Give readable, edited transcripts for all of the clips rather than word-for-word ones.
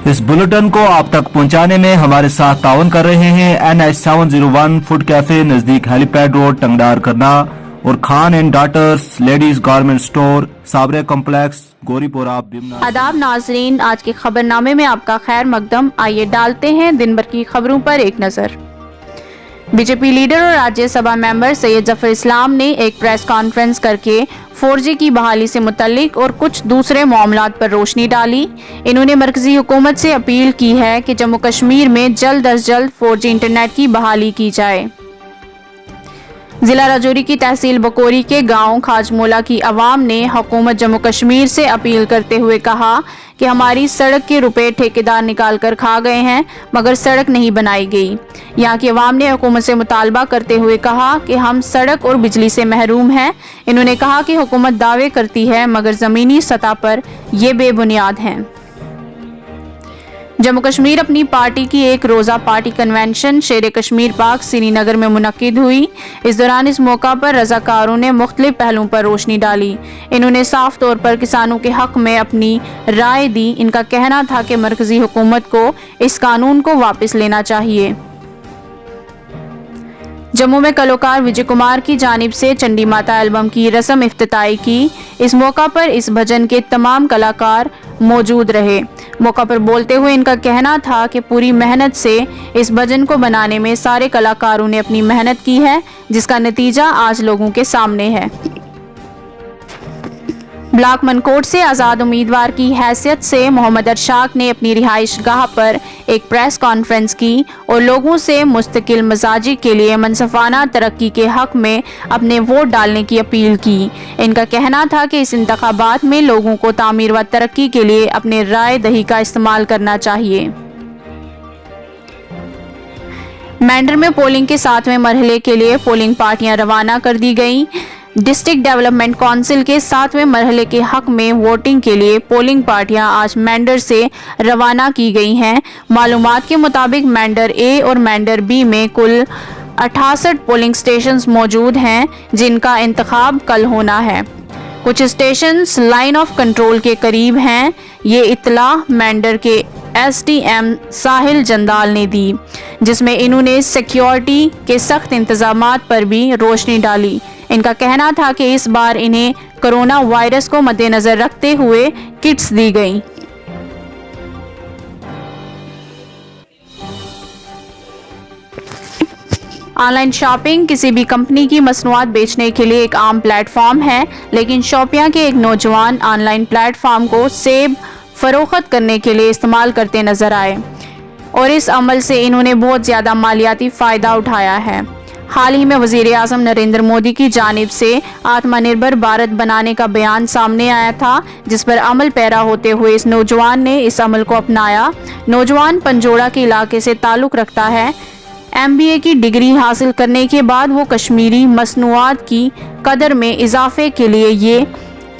इस बुलेटिन को आप तक पहुंचाने में हमारे साथ ताउन कर रहे हैं NH701 फूड कैफे नजदीक हेलीपैड रोड टंगडार करना और Khan and daughters ladies garment store साबरे कॉम्प्लेक्स गोरीपोरा बिमना। आदाब नाजरीन, आज के खबरनामे में आपका खैर मकदम। आइए डालते हैं दिन भर की खबरों पर एक नजर। बीजेपी लीडर और राज्यसभा मेंबर सैयद जफर इस्लाम ने एक प्रेस कॉन्फ्रेंस करके 4G की बहाली से मुतल्लिक और कुछ दूसरे मामलात पर रोशनी डाली। इन्होंने मरकजी हुकूमत से अपील की है कि जम्मू कश्मीर में जल्द अज जल्द 4G इंटरनेट की बहाली की जाए। जिला राजौरी की तहसील बकोरी के गांव खाजमोला की आवाम ने हुकूमत जम्मू कश्मीर से अपील करते हुए कहा कि हमारी सड़क के रुपए ठेकेदार निकाल कर खा गए हैं मगर सड़क नहीं बनाई गई। यहाँ की आवाम ने हुकूमत से मुतालबा करते हुए कहा कि हम सड़क और बिजली से महरूम हैं। इन्होंने कहा कि हुकूमत दावे करती है मगर ज़मीनी सतह पर ये बेबुनियाद हैं। जम्मू कश्मीर अपनी पार्टी की एक रोज़ा पार्टी कन्वेंशन शेर कश्मीर पार्क श्रीनगर में मुनक्किद हुई। इस दौरान इस मौका पर रज़ाकारों ने मुख्तलिफ पहलुओं पर रोशनी डाली। इन्होंने साफ तौर पर किसानों के हक में अपनी राय दी। इनका कहना था कि मरकजी हुकूमत को इस कानून को वापस लेना चाहिए। जम्मू में कलाकार विजय कुमार की जानिब से चंडी माता एल्बम की रस्म इफ्तिताई की। इस मौका पर इस भजन के तमाम कलाकार मौजूद रहे। मौका पर बोलते हुए इनका कहना था कि पूरी मेहनत से इस भजन को बनाने में सारे कलाकारों ने अपनी मेहनत की है, जिसका नतीजा आज लोगों के सामने है। ब्लॉक मनकोट से आज़ाद उम्मीदवार की हैसियत से मोहम्मद अरशाक ने अपनी रिहाइश गाह पर एक प्रेस कॉन्फ्रेंस की और लोगों से मुस्तकिल मजाजी के लिए मनसफाना तरक्की के हक में अपने वोट डालने की अपील की। इनका कहना था कि इस इंतखाबात में लोगों को तामीर व तरक्की के लिए अपने राय दही का इस्तेमाल करना चाहिए। मैंडर में पोलिंग के 7वें मरहले के लिए पोलिंग पार्टियां रवाना कर दी गईं। डिस्ट्रिक्ट डेवलपमेंट काउंसिल के 7वें मरहले के हक में वोटिंग के लिए पोलिंग पार्टियां आज मैंडर से रवाना की गई हैं। मालूमात के मुताबिक मैंडर ए और मैंडर बी में कुल 68 पोलिंग स्टेशंस मौजूद हैं, जिनका इंतखाब कल होना है। कुछ स्टेशंस लाइन ऑफ कंट्रोल के करीब हैं। ये इत्तला मैंडर के SDM साहिल जंदाल ने दी, जिसमें इन्होंने सिक्योरिटी के सख्त इंतजामात पर भी रोशनी डाली। इनका कहना था कि इस बार इन्हें कोरोना वायरस को मद्देनजर रखते हुए किट्स दी गईं। ऑनलाइन शॉपिंग किसी भी कंपनी की मसनूआत बेचने के लिए एक आम प्लेटफॉर्म है, लेकिन शोपियां के एक नौजवान ऑनलाइन प्लेटफॉर्म को सेब फरोख्त करने के लिए इस्तेमाल करते नजर आए और इस अमल से इन्होंने बहुत ज़्यादा मालियाती फ़ायदा उठाया है। हाल ही में वज़ीर आज़म नरेंद्र मोदी की जानिब से आत्मनिर्भर भारत बनाने का बयान सामने आया था, जिस पर अमल पैरा होते हुए इस नौजवान ने इस अमल को अपनाया। नौजवान पंजोड़ा के इलाके से ताल्लुक़ रखता है। MBA की डिग्री हासिल करने के बाद वो कश्मीरी मसनूआत की कदर में इजाफे के लिए ये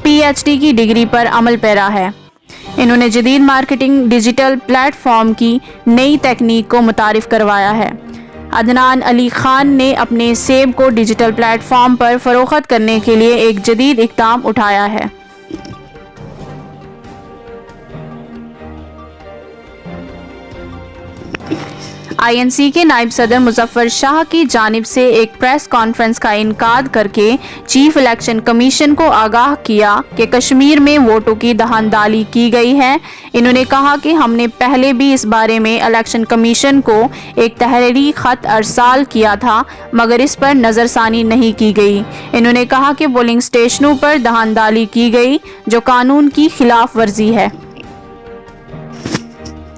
PhD की डिग्री पर अमल पैरा है। इन्होंने जदीद मार्केटिंग डिजिटल प्लेटफॉर्म की नई तकनीक को मुतारिफ करवाया है। अदनान अली खान ने अपने सेब को डिजिटल प्लेटफॉर्म पर फरोख्त करने के लिए एक जदीद इक़दाम उठाया है। INC के नायब सदर मुजफ्फर शाह की जानिब से एक प्रेस कॉन्फ्रेंस का इनकाद करके चीफ इलेक्शन कमीशन को आगाह किया कि कश्मीर में वोटों की दहानदाली की गई है। इन्होंने कहा कि हमने पहले भी इस बारे में इलेक्शन कमीशन को एक तहरीरी खत अरसाल किया था मगर इस पर नज़रसानी नहीं की गई। इन्होंने कहा कि पोलिंग स्टेशनों पर दहानदाली की गई जो कानून की खिलाफ वर्जी है।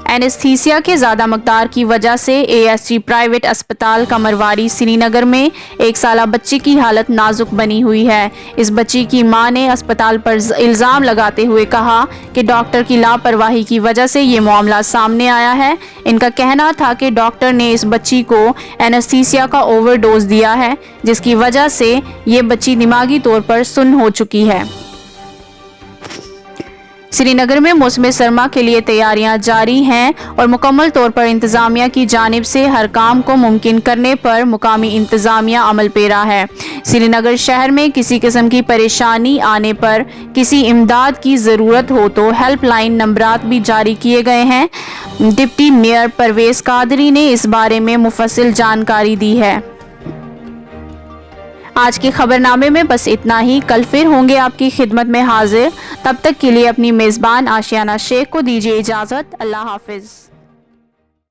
एनेस्थीसिया के ज़्यादा मकदार की वजह से ASG प्राइवेट अस्पताल कमरवारी श्रीनगर में 1 साला बच्ची की हालत नाजुक बनी हुई है। इस बच्ची की मां ने अस्पताल पर इल्ज़ाम लगाते हुए कहा कि डॉक्टर की लापरवाही की वजह से ये मामला सामने आया है। इनका कहना था कि डॉक्टर ने इस बच्ची को एनेस्थीसिया का ओवरडोज दिया है, जिसकी वजह से ये बच्ची दिमागी तौर पर सुन्न हो चुकी है। سری نگر میں موسم سرما کے لیے تیاریاں جاری ہیں اور مکمل طور پر انتظامیہ کی جانب سے ہر کام کو ممکن کرنے پر مقامی انتظامیہ عمل پیرا ہے۔ سری نگر شہر میں کسی قسم کی پریشانی آنے پر کسی امداد کی ضرورت ہو تو ہیلپ لائن نمبرات بھی جاری کیے گئے ہیں۔ ڈپٹی میئر پرویز قادری نے اس بارے میں مفصل جانکاری دی ہے۔ آج کے خبرنامے میں بس اتنا ہی، کل پھر ہوں گے آپ کی خدمت میں حاضر، تب تک کے لیے اپنی میزبان آشیانہ شیخ کو دیجیے اجازت۔ اللہ حافظ۔